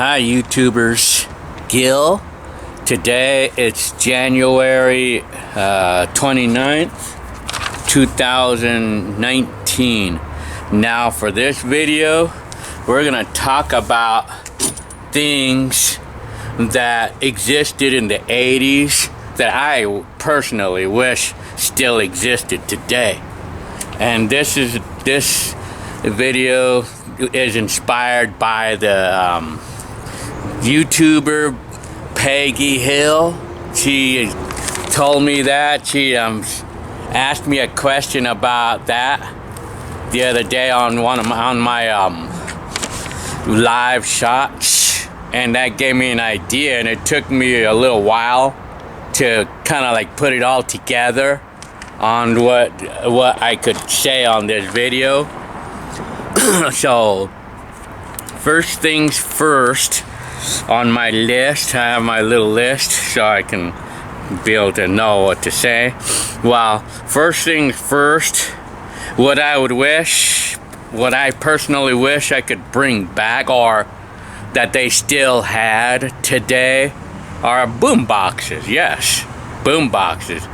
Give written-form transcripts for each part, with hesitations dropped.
Hi YouTubers, Gil. Today it's January 29th, 2019. Now for this video, we're gonna talk about things that existed in the 80s that I personally wish still existed today. And this video is inspired by the YouTuber Peggy Hill. She told me that. She asked me a question about that the other day on my live shots, and that gave me an idea, and it took me a little while to kind of like put it all together on what I could say on this video. So first things first, on my list, I have my little list so I can be able to know what to say. Well, first things first, what I personally wish I could bring back, or that they still had today, are boom boxes. Yes, boom boxes.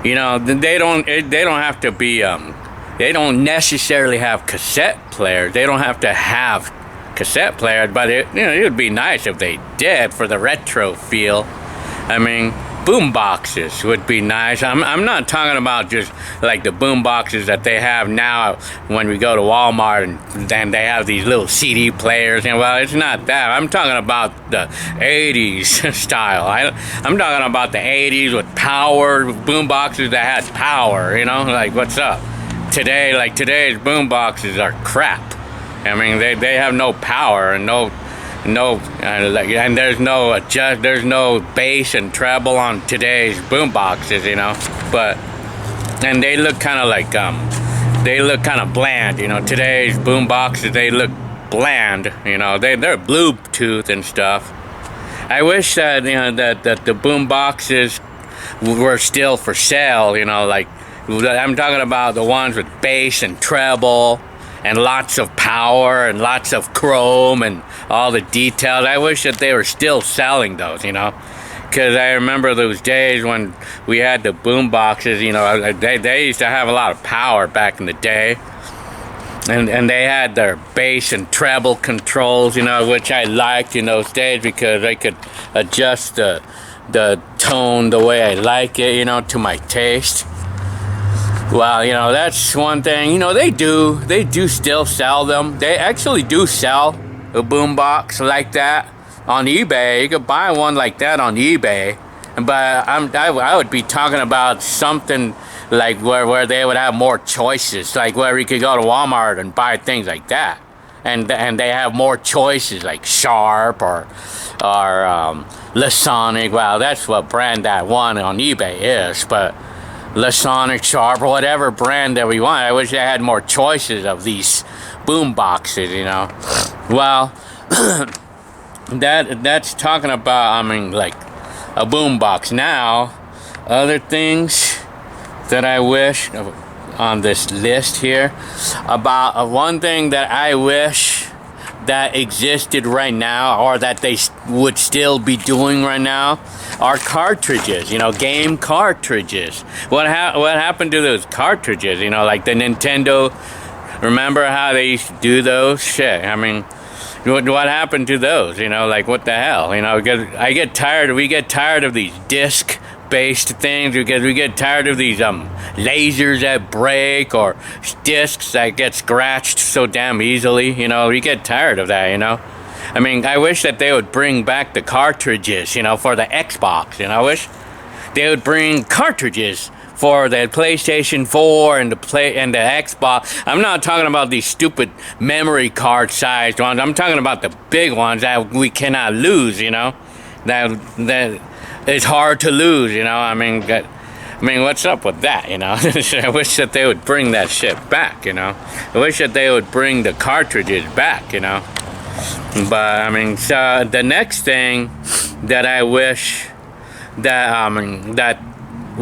You know, they don't have to be they don't necessarily have cassette players. They don't have to have cassette players, but it would be nice if they did for the retro feel. I mean, boom boxes would be nice. I'm not talking about just like the boom boxes that they have now when we go to Walmart and then they have these little CD players. And well, it's not that. I'm talking about the 80s style. I'm talking about the 80s with power boom boxes that had power. You know, like what's up? Today, like today's boom boxes are crap. I mean, they have no power and and there's no bass and treble on today's boom boxes, you know. And they look kind of like bland, you know. Today's boom boxes, they look bland, you know. They're Bluetooth and stuff. I wish that that the boom boxes were still for sale, you know. Like, I'm talking about the ones with bass and treble and lots of power and lots of chrome and all the details. I wish that they were still selling those, you know, because I remember those days when we had the boom boxes, you know. They used to have a lot of power back in the day, and they had their bass and treble controls, you know, which I liked in those days because I could adjust the tone the way I like it, you know, to my taste. Well, you know, that's one thing. You know, they do still sell them. They actually do sell a boombox like that on eBay. You could buy one like that on eBay. But I would be talking about something like where they would have more choices, like where you could go to Walmart and buy things like that, and they have more choices like Sharp or Lasonic. Well, that's what brand that one on eBay is, but Lasonic, Sharp, or whatever brand that we want. I wish I had more choices of these boom boxes, you know. Well, that's talking about, I mean, like a boom box. Now, other things that I wish on this list here, about one thing that I wish that existed right now, or that they would still be doing right now, are cartridges, you know, game cartridges. What happened to those cartridges, you know, like the Nintendo? Remember how they used to do those? Shit, I mean, what happened to those, you know? Like, what the hell, you know? We get tired of these disc-based things, because we get tired of these lasers that break, or discs that get scratched so damn easily, you know. We get tired of that, you know. I mean, I wish that they would bring back the cartridges, you know, for the Xbox, you know. I wish they would bring cartridges for the PlayStation 4 and the Xbox. I'm not talking about these stupid memory card sized ones. I'm talking about the big ones that we cannot lose, you know. That it's hard to lose, you know. I mean, what's up with that, you know? I wish that they would bring that shit back, you know. I wish that they would bring the cartridges back, you know. But I mean, so the next thing that I wish that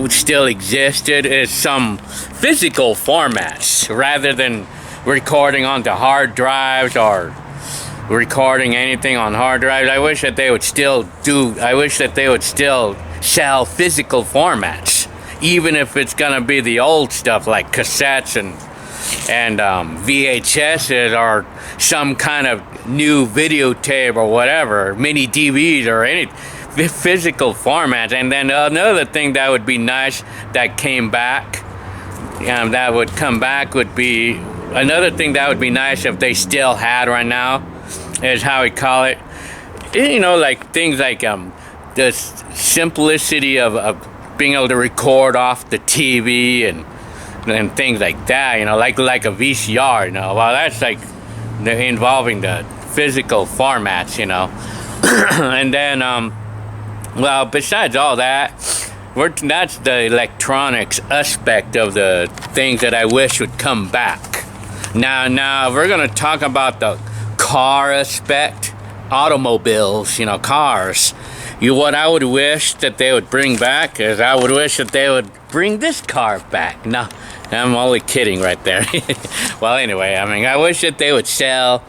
still existed is some physical formats, rather than recording onto hard drives or recording anything on hard drives. I wish that they would still sell physical formats, even if it's gonna be the old stuff like cassettes and VHSs or some kind of new videotape or whatever, mini DVDs or any physical formats. And then another thing that would be nice that came back, that would come back, would be another thing that would be nice if they still had right now, is how we call it, like things like the simplicity of being able to record off the TV and things like that, like a VCR, well, that's like involving the physical formats, and then well, besides all that, that's the electronics aspect of the things that I wish would come back. Now we're gonna talk about the car aspect, automobiles, cars. What I would wish that they would bring back is, I would wish that they would bring this car back. No, I'm only kidding right there. Well, anyway, I wish that they would sell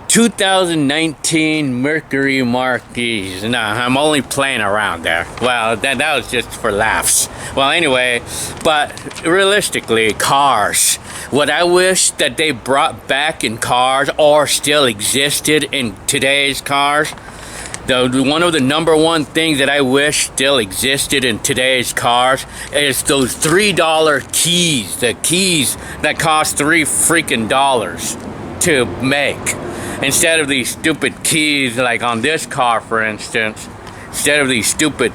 2019 Mercury Marquis. No, I'm only playing around there. Well, that was just for laughs. Well, anyway, but realistically, cars. What I wish that they brought back in cars, or still existed in today's cars, one of the number one things that I wish still existed in today's cars is those $3 keys. The keys that cost $3 freaking to make. Instead of these stupid keys like on this car, for instance. Instead of these stupid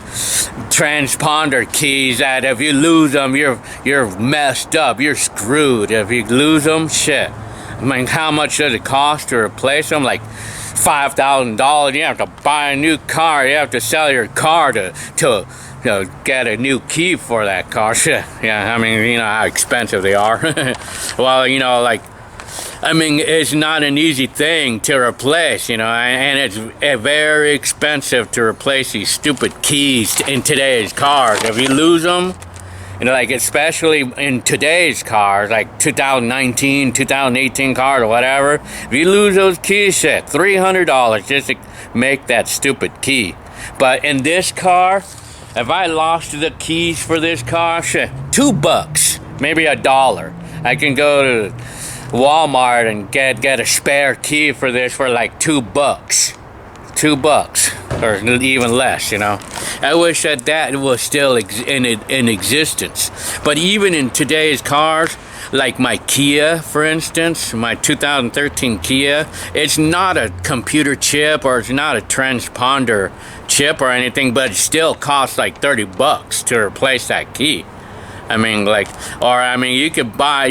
transponder keys that if you lose them, you're messed up. You're screwed. If you lose them, shit. How much does it cost to replace them? Like $5,000. You have to buy a new car. You have to sell your car to get a new key for that car. Shit. Yeah, how expensive they are. Well, it's not an easy thing to replace, and it's very expensive to replace these stupid keys in today's cars. If you lose them, especially in today's cars, like 2019, 2018 cars or whatever, if you lose those keys, shit, $300 just to make that stupid key. But in this car, if I lost the keys for this car, shit, $2, maybe $1. I can go to Walmart and get a spare key for this for like $2. $2 or even less, I wish that was still in existence. But even in today's cars, like my Kia, for instance, my 2013 Kia, it's not a computer chip or it's not a transponder chip or anything, but it still costs like $30 to replace that key. You could buy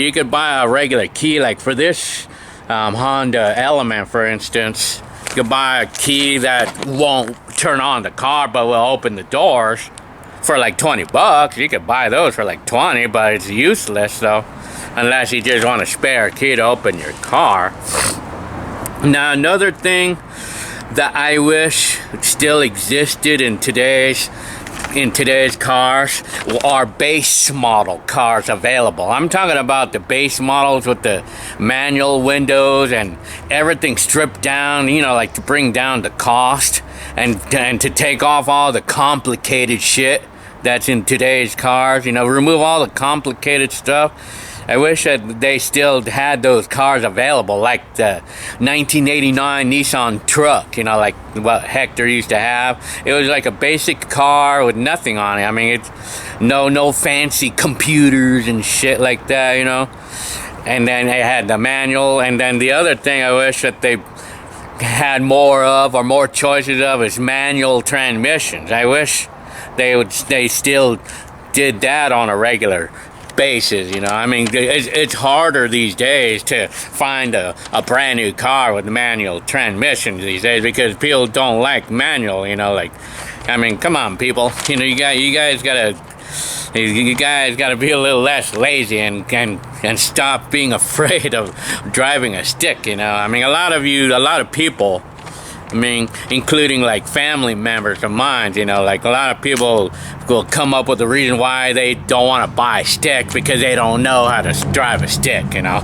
a regular key, like for this Honda Element, for instance. You could buy a key that won't turn on the car but will open the doors for like $20. You could buy those for like $20, but it's useless though, unless you just want a spare key to open your car. Now, another thing that I wish still existed in today's cars are base model cars available. I'm talking about the base models with the manual windows and everything stripped down, like to bring down the cost and to take off all the complicated shit that's in today's cars, remove all the complicated stuff. I wish that they still had those cars available, like the 1989 Nissan truck, like what Hector used to have. It was like a basic car with nothing on it. It's no fancy computers and shit like that, And then they had the manual. And then the other thing I wish that they had more of, or more choices of, is manual transmissions. I wish they still did that on a regular basis, it's harder these days to find a brand new car with manual transmissions these days because people don't like manual, come on, people, you guys gotta be a little less lazy and stop being afraid of driving a stick, a lot of people I mean, including like family members of mine, you know, like a lot of people will come up with a reason why they don't want to buy a stick because they don't know how to drive a stick, you know.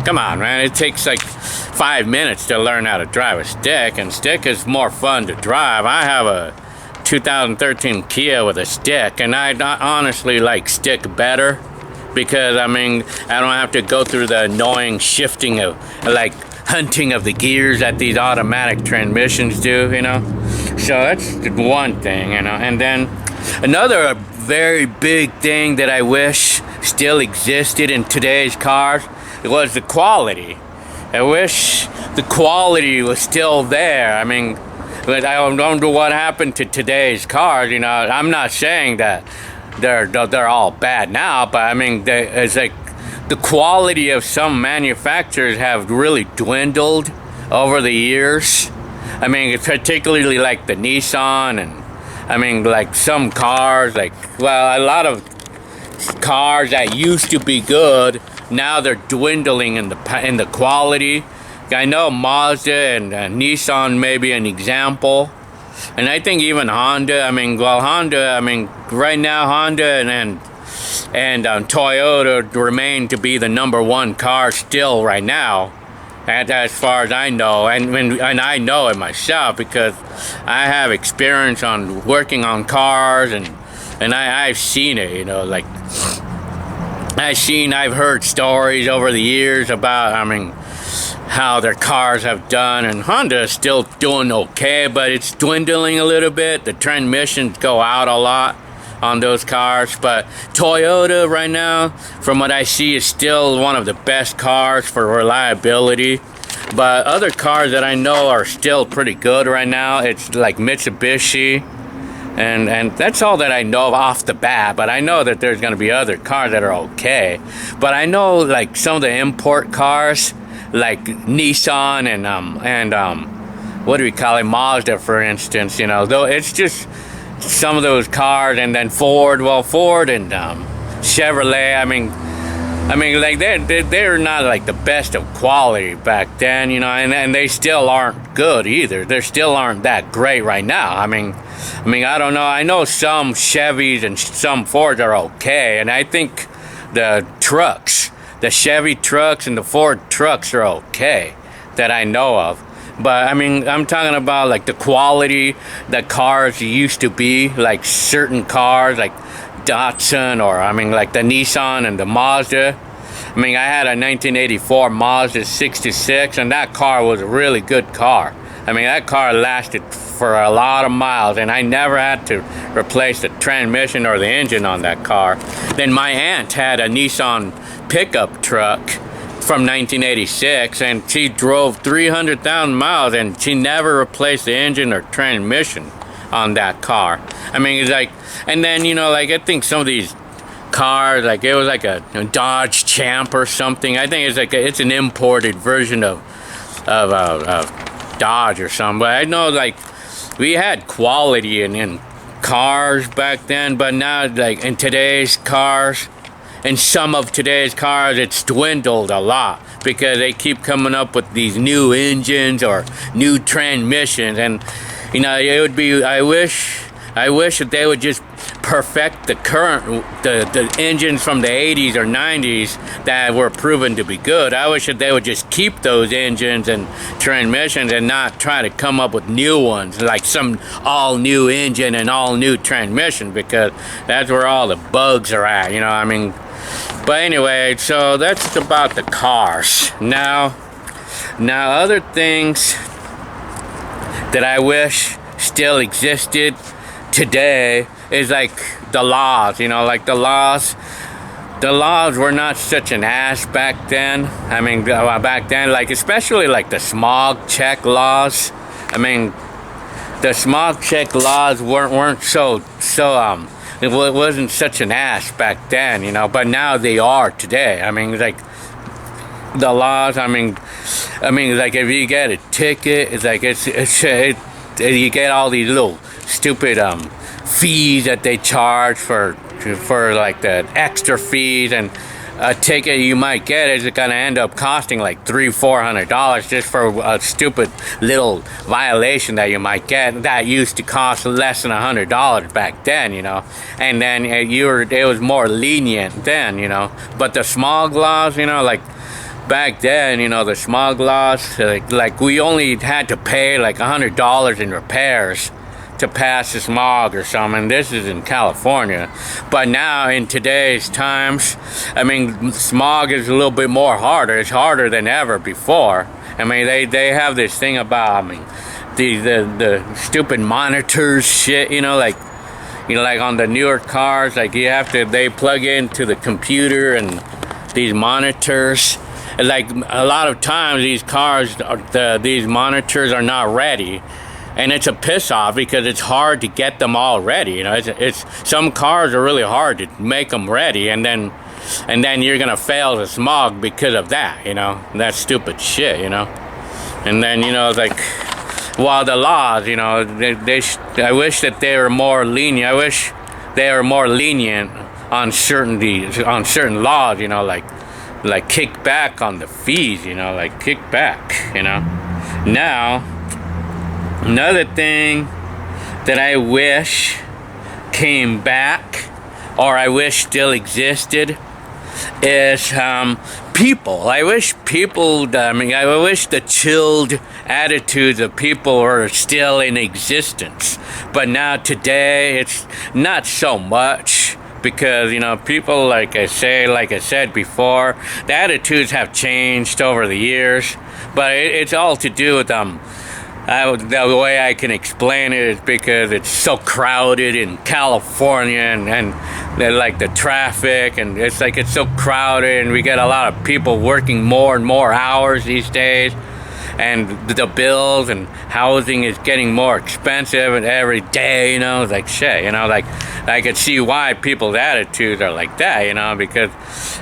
Come on, man, it takes like 5 minutes to learn how to drive a stick, and stick is more fun to drive. I have a 2013 Kia with a stick, and I honestly like stick better because, I mean, I don't have to go through the annoying shifting of, like, hunting of the gears that these automatic transmissions do, you know. So that's one thing, you know. And then another very big thing that I wish still existed in today's cars was the quality. I wish the quality was still there. I mean, I don't know what happened to today's cars, you know. I'm not saying that they're all bad now, but I mean, it's like the quality of some manufacturers have really dwindled over the years. I mean, particularly like the Nissan, and I mean, like some cars, like, well, a lot of cars that used to be good, now they're dwindling in the quality. I know Mazda and Nissan may be an example. And I think even Honda, I mean, well, Honda, I mean, right now Honda and Toyota remain to be the #1 car still right now, and as far as I know, and I know it myself because I have experience on working on cars, and I've seen it, you know, like I've heard stories over the years about, I mean, how their cars have done, and Honda is still doing okay, but it's dwindling a little bit. The transmissions go out a lot on those cars, but Toyota right now, from what I see, is still one of the best cars for reliability. But other cars that I know are still pretty good right now, it's like Mitsubishi, and that's all that I know off the bat. But I know that there's going to be other cars that are okay. But I know like some of the import cars, like Nissan and what do we call it, Mazda, for instance, you know, though it's just some of those cars, and then Ford and Chevrolet, I mean like they're not like the best of quality back then, you know, and they still aren't good either. They still aren't that great right now. I mean I don't know, I know some Chevys and some Fords are okay, and I think the Chevy trucks and the Ford trucks are okay that I know of. But I mean, I'm talking about like the quality that cars used to be, like certain cars like Datsun, or I mean like the Nissan and the Mazda. I mean, I had a 1984 Mazda 66, and that car was a really good car. I mean, that car lasted for a lot of miles, and I never had to replace the transmission or the engine on that car. Then my aunt had a Nissan pickup truck from 1986, and she drove 300,000 miles, and she never replaced the engine or transmission on that car. I mean, it's like, and then, you know, like I think some of these cars, like it was like a Dodge Champ or something. I think it's like it's an imported version of Dodge or something. But I know like we had quality in cars back then, but now like in today's cars, in some of today's cars, it's dwindled a lot because they keep coming up with these new engines or new transmissions, and you know, it would be, I wish that they would just perfect the current the engines from the 80s or 90s that were proven to be good. I wish that they would just keep those engines and transmissions and not try to come up with new ones, like some all new engine and all new transmission, because that's where all the bugs are at, you know. I mean, but anyway, so that's about the cars. Now other things that I wish still existed today is like the laws, you know, like the laws were not such an ass back then. I mean, back then, like especially like the smog check laws. I mean, the smog check laws weren't so it wasn't such an ass back then, you know, but now they are today. I mean, like the laws, I mean like if you get a ticket, it's like you get all these little stupid fees that they charge for like the extra fees, and a ticket you might get is going to end up costing like $300-400 just for a stupid little violation that you might get that used to cost less than $100 back then, you know. And then it was more lenient then, you know. But the smog laws, you know, like back then, you know, the smog laws, like we only had to pay like $100 in repairs to pass the smog or something. This is in California. But now in today's times, I mean, smog is a little bit more harder. It's harder than ever before. I mean, they have this thing about, I mean, the stupid monitors shit, you know, like on the newer cars, like they plug into the computer and these monitors. Like a lot of times these cars, these monitors are not ready. And it's a piss off because it's hard to get them all ready. You know, it's some cars are really hard to make them ready, and then you're gonna fail the smog because of that. You know, that stupid shit. You know, and then, you know, like, well, the laws. You know, I wish that they were more lenient. I wish they were more lenient on certain laws. You know, like kick back on the fees. You know, like kick back. You know, now. Another thing that I wish came back, or I wish still existed, is people. I wish people, I wish the chilled attitudes of people were still in existence. But now today, it's not so much. Because, you know, people, like I said before, the attitudes have changed over the years. But it's all to do with the way I can explain it is because it's so crowded in California and like the traffic, and it's so crowded, and we get a lot of people working more and more hours these days, and the bills and housing is getting more expensive and every day, you know. It's like shit, you know, like I could see why people's attitudes are like that, you know, because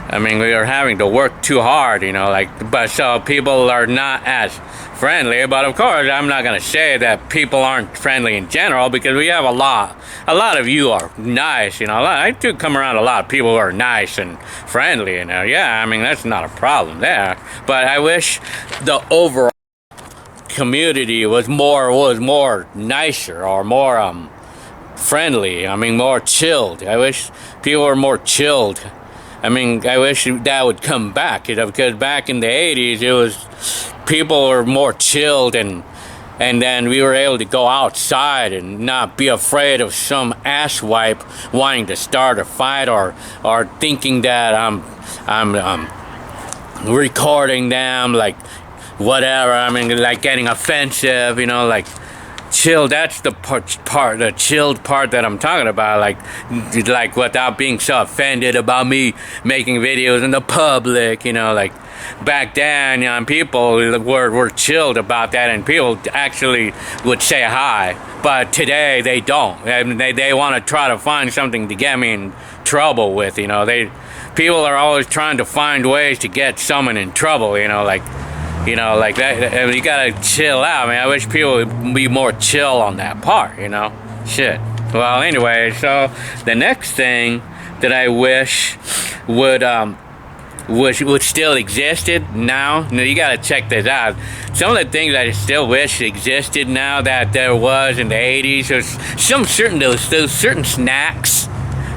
I mean, we are having to work too hard, you know, but so people are not as friendly. But of course, I'm not going to say that people aren't friendly in general, because we have a lot of you are nice, you know. I do come around a lot of people who are nice and friendly, you know. Yeah, I mean, that's not a problem there. But I wish the overall community was more nicer, or more friendly. I mean, more chilled. I wish people were more chilled. I mean, I wish that would come back, you know, because back in the 80s, it was people were more chilled, and then we were able to go outside and not be afraid of some asswipe wanting to start a fight, or thinking that I'm recording them, like whatever. I mean, like getting offensive, you know, like chill. That's the the chilled part that I'm talking about. Like without being so offended about me making videos in the public, you know, like. Back then, you know, people were chilled about that, and people actually would say hi. But today, they don't. And they want to try to find something to get me in trouble with, you know. People are always trying to find ways to get someone in trouble, you know, like that. I mean, you gotta chill out. I mean, I wish people would be more chill on that part, you know. Shit. Well, anyway, so the next thing that I wish would still existed now. Now you gotta check this out. Some of the things I still wish existed now that there was in the 80s. There's those certain snacks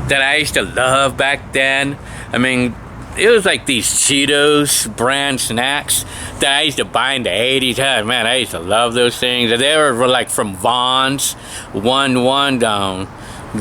that I used to love back then. I mean, it was like these Cheetos brand snacks that I used to buy in the 80s. Oh, man, I used to love those things. They were like from Vons. One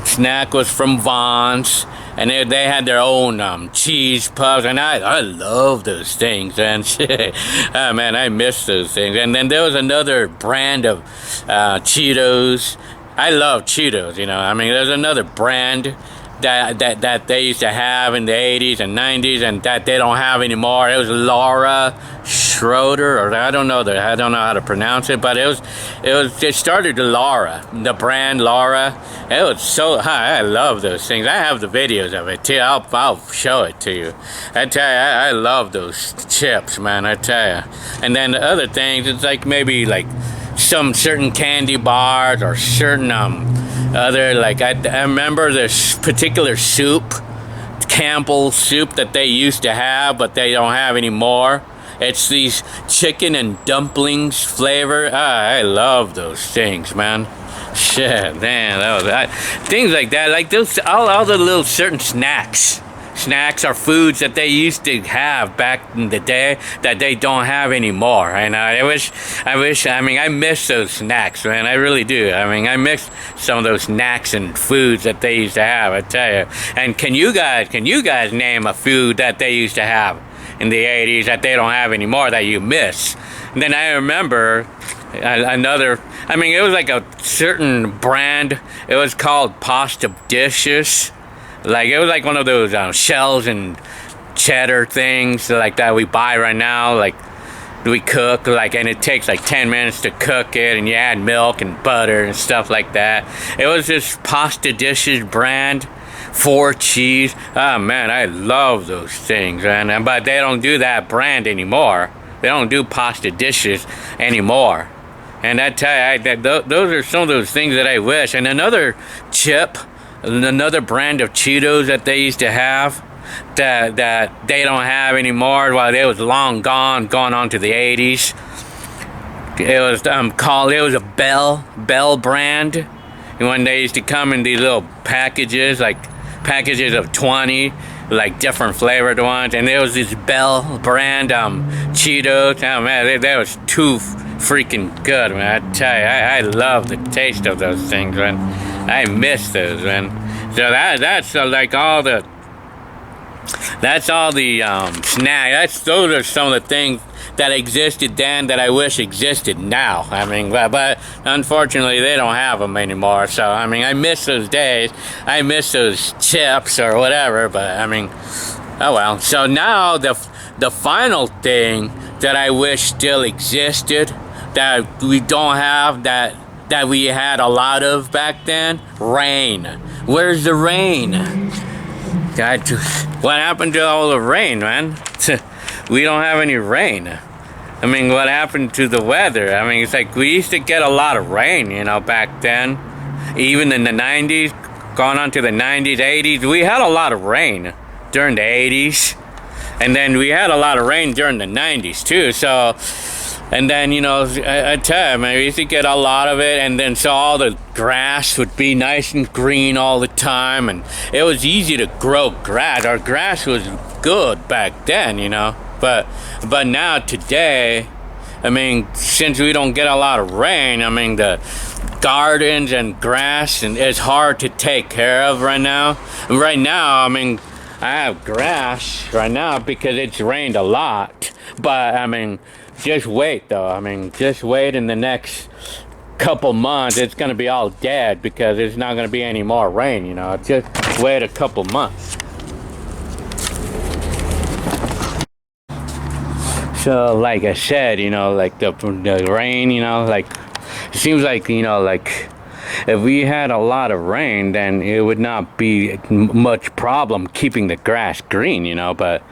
snack was from Vons. And they had their own cheese puffs, and I love those things, and shit. Oh, man, I miss those things. And then there was another brand of Cheetos. I love Cheetos, you know. I mean, there's another brand that they used to have in the 80s and 90s, and that they don't have anymore. It was Laura Schroeder, or I don't know how to pronounce it, but it started with Laura, the brand Laura. It was so high. I love those things. I have the videos of it too. I'll show it to you. I tell you, I love those chips, man. I tell you. And then the other things, it's like maybe like some certain candy bars, or certain other, like I remember this particular soup Campbell's soup that they used to have, but they don't have anymore. It's these chicken and dumplings flavor. I love those things, man. Shit, man, things like that, like those, all the little certain snacks. Snacks are foods that they used to have back in the day that they don't have anymore. And I mean, I miss those snacks, man. I really do. I mean, I miss some of those snacks and foods that they used to have, I tell you. And can you guys name a food that they used to have in the 80s that they don't have anymore that you miss? And then I remember another, I mean, it was like a certain brand. It was called Pasta Dishes. Like, it was like one of those shells and cheddar things like that we buy right now. Like, we cook, like, and it takes like 10 minutes to cook it, and you add milk and butter and stuff like that. It was this Pasta Dishes brand, 4 cheese. Oh man, I love those things, man. But they don't do that brand anymore. They don't do Pasta Dishes anymore. And I tell you, those are some of those things that I wish. And another chip, another brand of Cheetos that they used to have that they don't have anymore. Well, it was long gone on to the 80s. It was it was a Bell brand. And when they used to come in these little packages, like packages of 20, like different flavored ones, and there was this Bell brand Cheetos. Oh man, they was too freaking good, man. I tell you, I love the taste of those things, man. I miss those, man. So that's like all the snack. Those are some of the things that existed then that I wish existed now. I mean, but unfortunately they don't have them anymore. So I mean, I miss those days. I miss those chips or whatever. But I mean, oh well. So now the final thing that I wish still existed that we don't have that we had a lot of back then, rain. Where's the rain? God, what happened to all the rain, man? We don't have any rain. I mean, what happened to the weather? I mean, it's like we used to get a lot of rain, you know, back then. Even in the 90s, going on to the 90s, 80s, we had a lot of rain during the 80s. And then we had a lot of rain during the 90s too, so... And then, you know, I tell you, man, we used to get a lot of it, and then so all the grass would be nice and green all the time, and it was easy to grow grass. Our grass was good back then, you know, but now today, I mean, since we don't get a lot of rain, I mean, the gardens and grass and it's hard to take care of right now. And right now, I mean, I have grass right now because it's rained a lot, but I mean, just wait though. I mean, just wait in the next couple months. It's going to be all dead because there's not going to be any more rain, you know. Just wait a couple months. So, like I said, you know, like the rain, you know, like, it seems like, you know, like, if we had a lot of rain, then it would not be much problem keeping the grass green, you know, but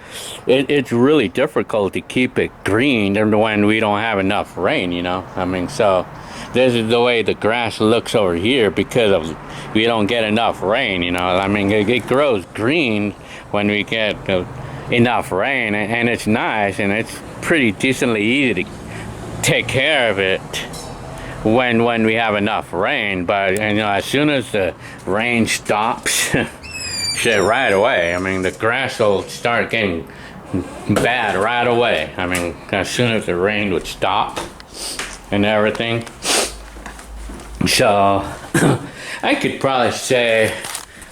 it's really difficult to keep it green when we don't have enough rain, you know. I mean, so this is the way the grass looks over here because of we don't get enough rain, you know. I mean, it grows green when we get enough rain, and it's nice, and it's pretty decently easy to take care of it when we have enough rain. But you know, as soon as the rain stops, shit, right away, I mean, the grass will start getting bad right away. I mean, as soon as the rain would stop and everything. So I could probably say,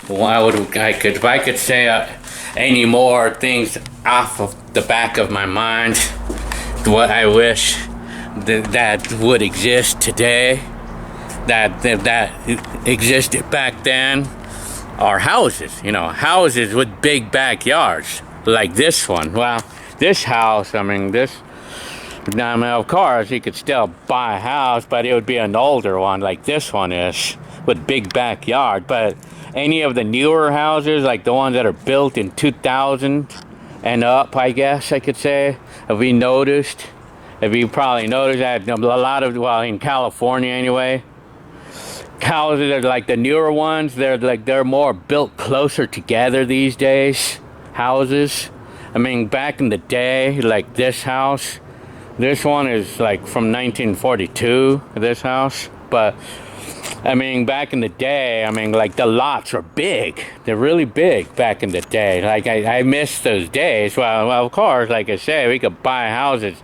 if I could say any more things off of the back of my mind, what I wish that would exist today, that existed back then, are houses. You know, houses with big backyards like this one. Well, this house, I mean, of course you could still buy a house, but it would be an older one like this one is, with big backyard. But any of the newer houses, like the ones that are built in 2000 and up, I guess I could say, have you probably noticed that a lot of, well, in California anyway, houses are like the newer ones, they're more built closer together these days. houses. I mean, back in the day, like this house, this one is like from 1942, this house. But I mean, back in the day, I mean, like the lots are big. They're really big back in the day. Like I miss those days. Well, of course, like I say, we could buy houses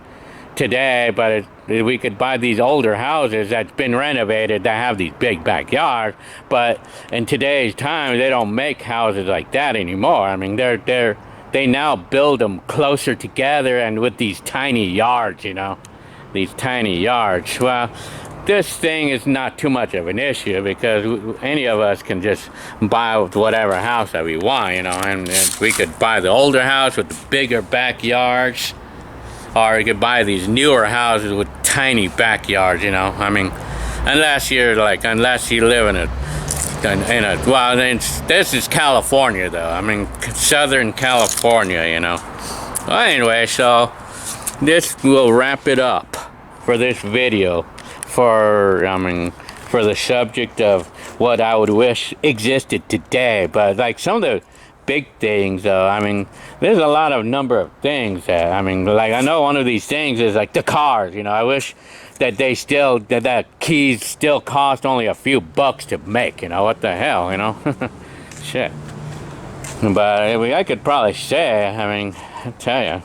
today, but we could buy these older houses that's been renovated that have these big backyards. But in today's time, they don't make houses like that anymore. I mean, they now build them closer together and with these tiny yards, you know, these tiny yards. Well, this thing is not too much of an issue because any of us can just buy whatever house that we want, you know, and we could buy the older house with the bigger backyards, or we could buy these newer houses with tiny backyards, you know. I mean, unless you live in a well, this is California though. I mean, Southern California, you know. Well, anyway, so this will wrap it up for this video. For the subject of what I would wish existed today. But like some of the big things though, I mean, there's a number of things that, I mean, like I know one of these things is like the cars, you know. I wish that that keys still cost only a few bucks to make, you know. What the hell, you know. Shit. But I could probably say, I mean, I tell you.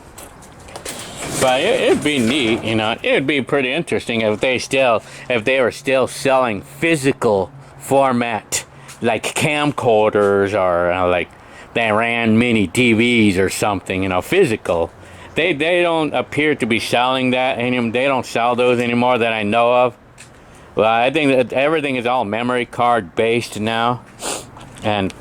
But it'd be neat, you know. It'd be pretty interesting if they were still selling physical format, like camcorders, or like they ran mini TVs or something, you know, physical. They don't appear to be selling that anymore. They don't sell those anymore that I know of. Well, I think that everything is all memory card based now, and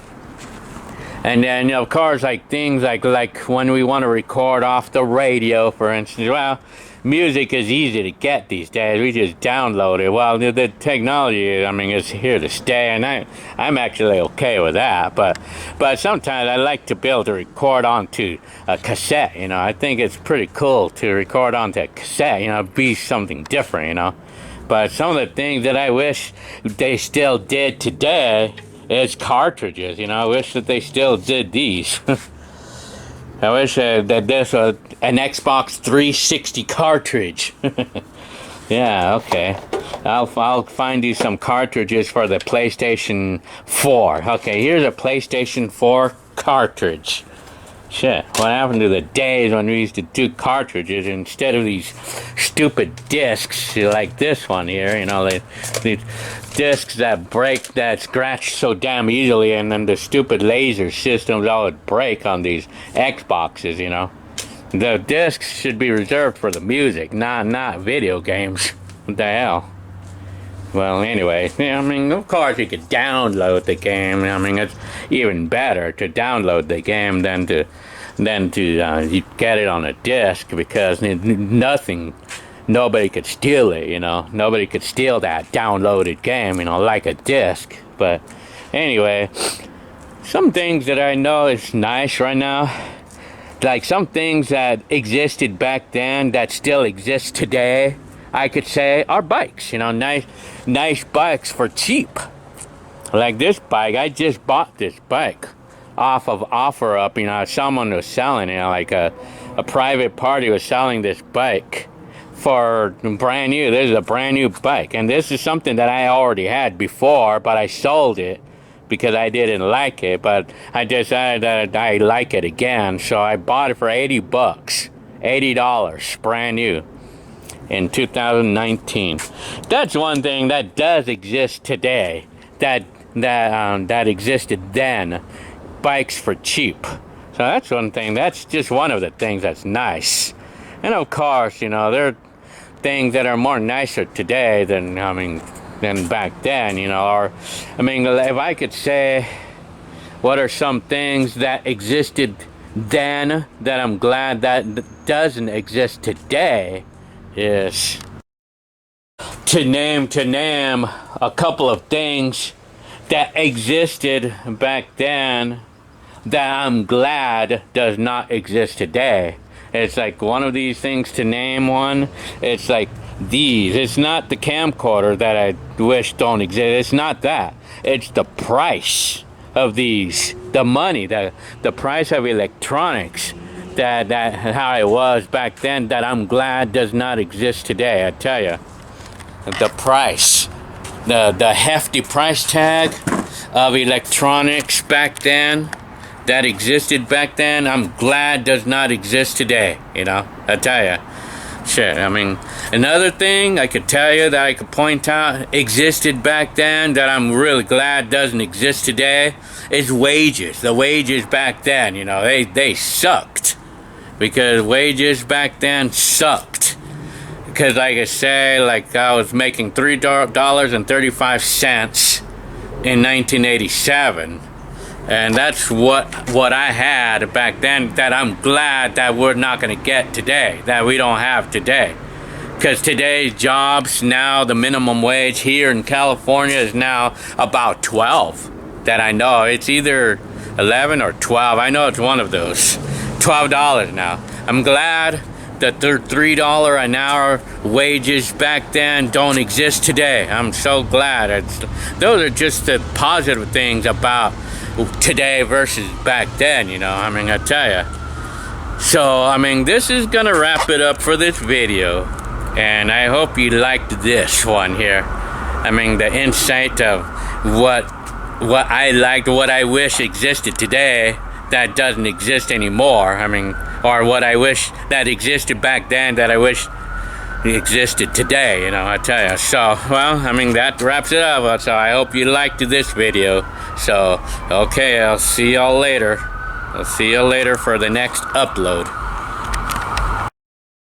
then, you know, of course, like things like when we want to record off the radio, for instance. Well, music is easy to get these days. We just download it. Well, the technology, I mean, is here to stay, and I'm actually okay with that. But sometimes I like to be able to record onto a cassette. You know, I think it's pretty cool to record onto a cassette. You know, be something different. You know, but some of the things that I wish they still did today. It's cartridges, you know. I wish that they still did these. I wish that this was an Xbox 360 cartridge. Yeah, okay. I'll find you some cartridges for the PlayStation 4. Okay, here's a PlayStation 4 cartridge. Shit, what happened to the days when we used to do cartridges instead of these stupid discs like this one here, you know, these discs that break, that scratch so damn easily, and then the stupid laser systems all would break on these Xboxes, you know. The discs should be reserved for the music, not video games. What the hell? Well, anyway, yeah, I mean, of course you could download the game. I mean, it's even better to download the game than to you get it on a disc, because nobody could steal it, you know. Nobody could steal that downloaded game, you know, like a disc. But anyway, some things that I know is nice right now, like some things that existed back then that still exist today, I could say, are bikes, you know, nice bikes for cheap. Like this bike, I just bought this bike off of OfferUp, you know. Someone was selling it, you know, like a private party was selling this bike for brand new. This is a brand new bike, and this is something that I already had before, but I sold it because I didn't like it. But I decided that I like it again, so I bought it for $80, $80, brand new. In 2019. That's one thing that does exist today that existed then. Bikes for cheap. So that's one thing. That's just one of the things that's nice. And of course, you know, there are things that are more nicer today than back then, you know. Or I mean, if I could say what are some things that existed then that I'm glad that doesn't exist today, is to name a couple of things that existed back then that I'm glad does not exist today. It's like one of these things to name one. It's like these. It's not the camcorder that I wish don't exist. It's not that. It's the price of these, the money, the price of electronics, that how it was back then, that I'm glad does not exist today. I tell you, the price, the hefty price tag of electronics back then, that existed back then, I'm glad does not exist today. You know, I tell you. Shit, I mean, another thing I could tell you that I could point out existed back then that I'm really glad doesn't exist today is wages. The wages back then, you know, they sucked. Because wages back then sucked. Because like I say, like I was making $3.35 in 1987. And that's what I had back then that I'm glad that we're not going to get today, that we don't have today. Because today's jobs now, the minimum wage here in California is now about 12. That I know. It's either 11 or 12. I know it's one of those. $12 now. I'm glad that the $3 an hour wages back then don't exist today. I'm so glad. Those are just the positive things about today versus back then, you know. I mean, I tell you. So, I mean, this is gonna wrap it up for this video, and I hope you liked this one here. I mean, the insight of what I liked, what I wish existed today that doesn't exist anymore. I mean, or what I wish that existed back then that I wish existed today, you know, I tell you. So, well, I mean, that wraps it up. So I hope you liked this video. So, okay, I'll see y'all later. I'll see you later for the next upload.